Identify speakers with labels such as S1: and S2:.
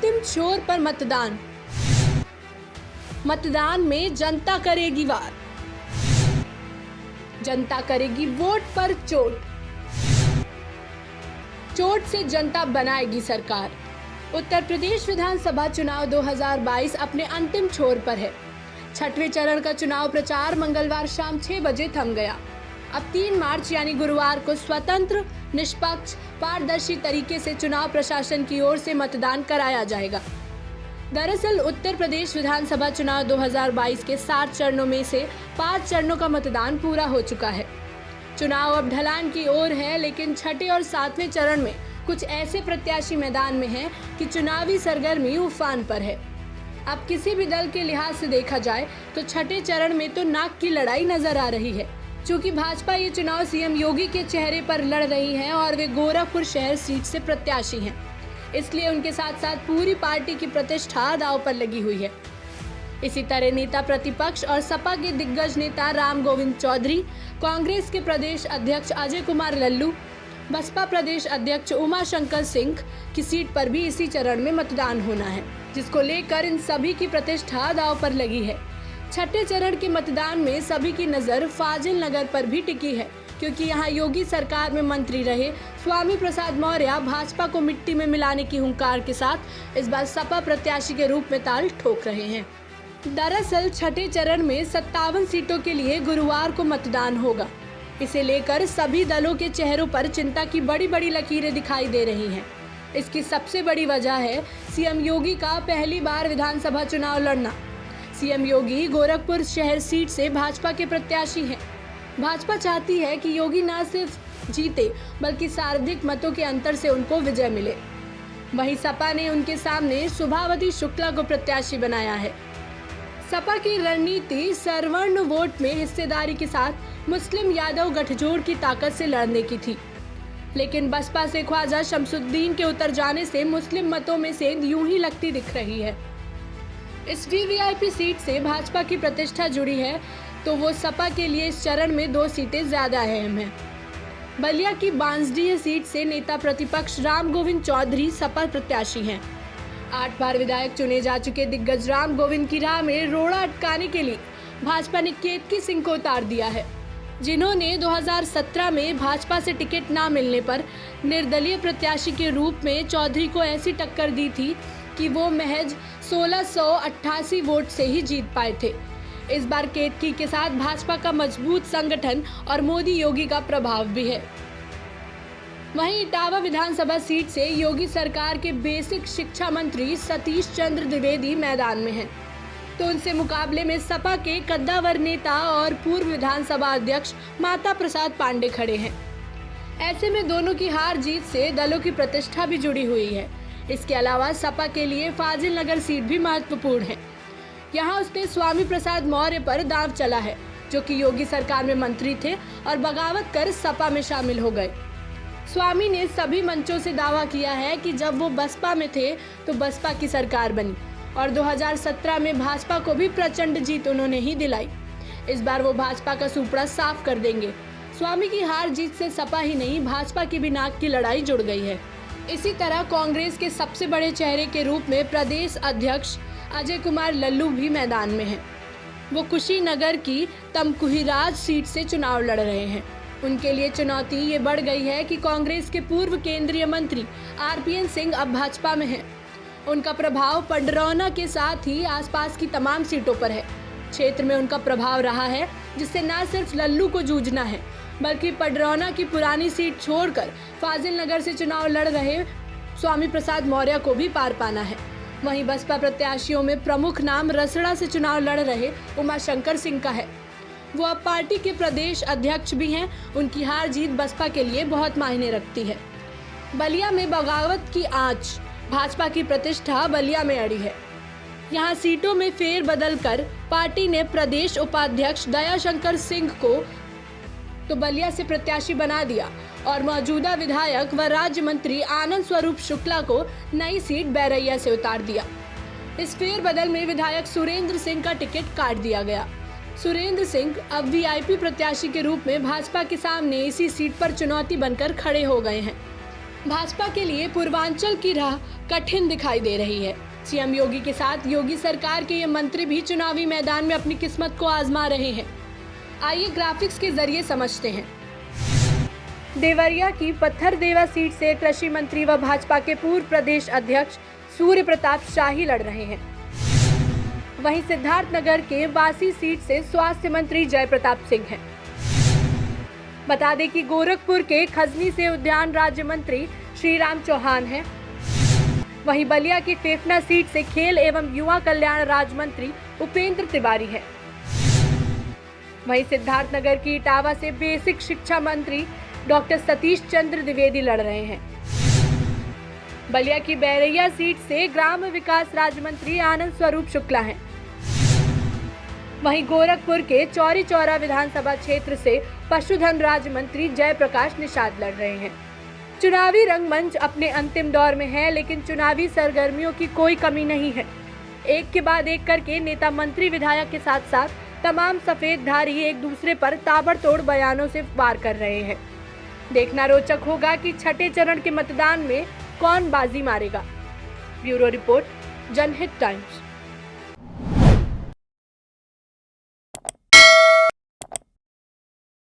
S1: अंतिम छोर पर मतदान। मतदान में जनता करेगी वार, जनता करेगी वोट पर चोट, चोट से जनता बनाएगी सरकार। उत्तर प्रदेश विधानसभा चुनाव 2022 अपने अंतिम छोर पर है। छठवें चरण का चुनाव प्रचार मंगलवार शाम 6 बजे थम गया। अब 3 मार्च यानी गुरुवार को स्वतंत्र, निष्पक्ष, पारदर्शी तरीके से चुनाव प्रशासन की ओर से मतदान कराया जाएगा। दरअसल उत्तर प्रदेश विधानसभा चुनाव 2022 के 7 चरणों में से 5 चरणों का मतदान पूरा हो चुका है। चुनाव अब ढलान की ओर है, लेकिन छठे और 7वें चरण में कुछ ऐसे प्रत्याशी मैदान में हैं कि चुनावी सरगर्मी उफान पर है। अब किसी भी दल के लिहाज से देखा जाए तो छठे चरण में तो नाक की लड़ाई नजर आ रही है। चूंकि भाजपा ये चुनाव सीएम योगी के चेहरे पर लड़ रही है और वे गोरखपुर शहर सीट से प्रत्याशी हैं, इसलिए उनके साथ साथ पूरी पार्टी की प्रतिष्ठा दांव पर लगी हुई है। इसी तरह नेता प्रतिपक्ष और सपा के दिग्गज नेता राम गोविंद चौधरी, कांग्रेस के प्रदेश अध्यक्ष अजय कुमार लल्लू, बसपा प्रदेश अध्यक्ष उमाशंकर सिंह की सीट पर भी इसी चरण में मतदान होना है, जिसको लेकर इन सभी की प्रतिष्ठा दांव पर लगी है। छठे चरण के मतदान में सभी की नजर फाजिल नगर पर भी टिकी है, क्योंकि यहाँ योगी सरकार में मंत्री रहे स्वामी प्रसाद मौर्य भाजपा को मिट्टी में मिलाने की हुंकार के साथ इस बार सपा प्रत्याशी के रूप में ताल ठोक रहे हैं। दरअसल छठे चरण में 57 सीटों के लिए गुरुवार को मतदान होगा। इसे लेकर सभी दलों के चेहरों पर चिंता की बड़ी बड़ी लकीरें दिखाई दे रही हैं। इसकी सबसे बड़ी वजह है सीएम योगी का पहली बार विधानसभा चुनाव लड़ना। सीएम योगी गोरखपुर शहर सीट से भाजपा के प्रत्याशी हैं। भाजपा चाहती है कि योगी न सिर्फ जीते बल्कि सर्वाधिक मतों के अंतर से उनको विजय मिले। वहीं सपा ने उनके सामने सुभावती शुक्ला को प्रत्याशी बनाया है। सपा की रणनीति सवर्ण वोट में हिस्सेदारी के साथ मुस्लिम यादव गठजोड़ की ताकत से लड़ने की थी, लेकिन बसपा से ख्वाजा शमसुद्दीन के उतर जाने से मुस्लिम मतों में सेंध यूं ही लगती दिख रही है। इस वीवीआईपी सीट से भाजपा की प्रतिष्ठा जुड़ी है, तो वो सपा के लिए इस चरण में 2 सीटें ज्यादा अहम हैं। बलिया की बांसडीह सीट से नेता प्रतिपक्ष राम गोविंद चौधरी सपा प्रत्याशी हैं। 8 बार विधायक चुने जा चुके दिग्गज राम गोविंद की राह में रोड़ा अटकाने के लिए भाजपा ने केतकी सिंह को उतार दिया है, जिन्होंने 2017 में भाजपा से टिकट न मिलने पर निर्दलीय प्रत्याशी के रूप में चौधरी को ऐसी टक्कर दी थी कि वो महज 1688 वोट से ही जीत पाए थे। इस बार केतकी के साथ भाजपा का मजबूत संगठन और मोदी योगी का प्रभाव भी है। वहीं इटावा विधानसभा सीट से योगी सरकार के बेसिक शिक्षा मंत्री सतीश चंद्र द्विवेदी मैदान में हैं, तो उनसे मुकाबले में सपा के कद्दावर नेता और पूर्व विधानसभा अध्यक्ष माता प्रसाद पांडे खड़े हैं। ऐसे में दोनों की हार जीत से दलों की प्रतिष्ठा भी जुड़ी हुई है। इसके अलावा सपा के लिए फाजिल नगर सीट भी महत्वपूर्ण है। यहाँ उसने स्वामी प्रसाद मौर्य पर दांव चला है, जो कि योगी सरकार में मंत्री थे और बगावत कर सपा में शामिल हो गए। स्वामी ने सभी मंचों से दावा किया है कि जब वो बसपा में थे तो बसपा की सरकार बनी और 2017 में भाजपा को भी प्रचंड जीत उन्होंने ही दिलाई। इस बार वो भाजपा का सुपड़ा साफ कर देंगे। स्वामी की हार जीत से सपा ही नहीं, भाजपा की भी नाक की लड़ाई जुड़ गई है। इसी तरह कांग्रेस के सबसे बड़े चेहरे के रूप में प्रदेश अध्यक्ष अजय कुमार लल्लू भी मैदान में हैं। वो कुशीनगर की तमकुहीराज सीट से चुनाव लड़ रहे हैं। उनके लिए चुनौती ये बढ़ गई है कि कांग्रेस के पूर्व केंद्रीय मंत्री आरपीएन सिंह अब भाजपा में हैं। उनका प्रभाव पंडरौना के साथ ही आसपास की तमाम सीटों पर है। क्षेत्र में उनका प्रभाव रहा है, जिससे न सिर्फ लल्लू को जूझना है बल्कि पंडरौना की पुरानी सीट छोड़कर फाजिल नगर से चुनाव लड़ रहे स्वामी प्रसाद मौर्य को भी पार पाना है। वहीं बसपा प्रत्याशियों में प्रमुख नाम रसड़ा से चुनाव लड़ रहे उमाशंकर सिंह का है। वो अब पार्टी के प्रदेश अध्यक्ष भी हैं। उनकी हार जीत बसपा के लिए बहुत मायने रखती है। बलिया में बगावत की आंच, भाजपा की प्रतिष्ठा बलिया में अड़ी है। यहाँ सीटों में फेर बदल कर पार्टी ने प्रदेश उपाध्यक्ष दयाशंकर सिंह को तो बलिया से प्रत्याशी बना दिया और मौजूदा विधायक व राज्य मंत्री आनंद स्वरूप शुक्ला को नई सीट बैरैया से उतार दिया। इस फेरबदल में विधायक सुरेंद्र सिंह का टिकट काट दिया गया। सुरेंद्र सिंह अब वीआईपी प्रत्याशी के रूप में भाजपा के सामने इसी सीट पर चुनौती बनकर खड़े हो गए हैं। भाजपा के लिए पूर्वांचल की राह कठिन दिखाई दे रही है। सीएम योगी के साथ योगी सरकार के ये मंत्री भी चुनावी मैदान में अपनी किस्मत को आजमा रहे हैं। आइए ग्राफिक्स के जरिए समझते हैं। देवरिया की पत्थरदेवा सीट से कृषि मंत्री व भाजपा के पूर्व प्रदेश अध्यक्ष सूर्य प्रताप शाही लड़ रहे हैं। वहीं सिद्धार्थनगर के बासी सीट से स्वास्थ्य मंत्री जय प्रताप सिंह हैं। बता दें कि गोरखपुर के खजनी से उद्यान राज्य मंत्री श्रीराम चौहान हैं। वहीं बलिया की फेफना सीट से खेल एवं युवा कल्याण राज्य मंत्री उपेंद्र तिवारी हैं। वहीं सिद्धार्थनगर की इटावा से बेसिक शिक्षा मंत्री डॉक्टर सतीश चंद्र द्विवेदी लड़ रहे हैं। बलिया की बैरैया सीट से ग्राम विकास राज्य मंत्री आनंद स्वरूप शुक्ला हैं। वहीं गोरखपुर के चौरी चौरा विधानसभा क्षेत्र से पशुधन राज्य मंत्री जयप्रकाश निषाद लड़ रहे हैं। चुनावी रंगमंच अपने अंतिम दौर में है, लेकिन चुनावी सरगर्मियों की कोई कमी नहीं है। एक के बाद एक करके नेता मंत्री विधायक के साथ साथ तमाम सफेदधारी एक दूसरे पर ताबड़तोड़ बयानों से वार कर रहे हैं। देखना रोचक होगा कि छठे चरण के मतदान में कौन बाजी मारेगा। ब्यूरो रिपोर्ट, जनहित टाइम्स।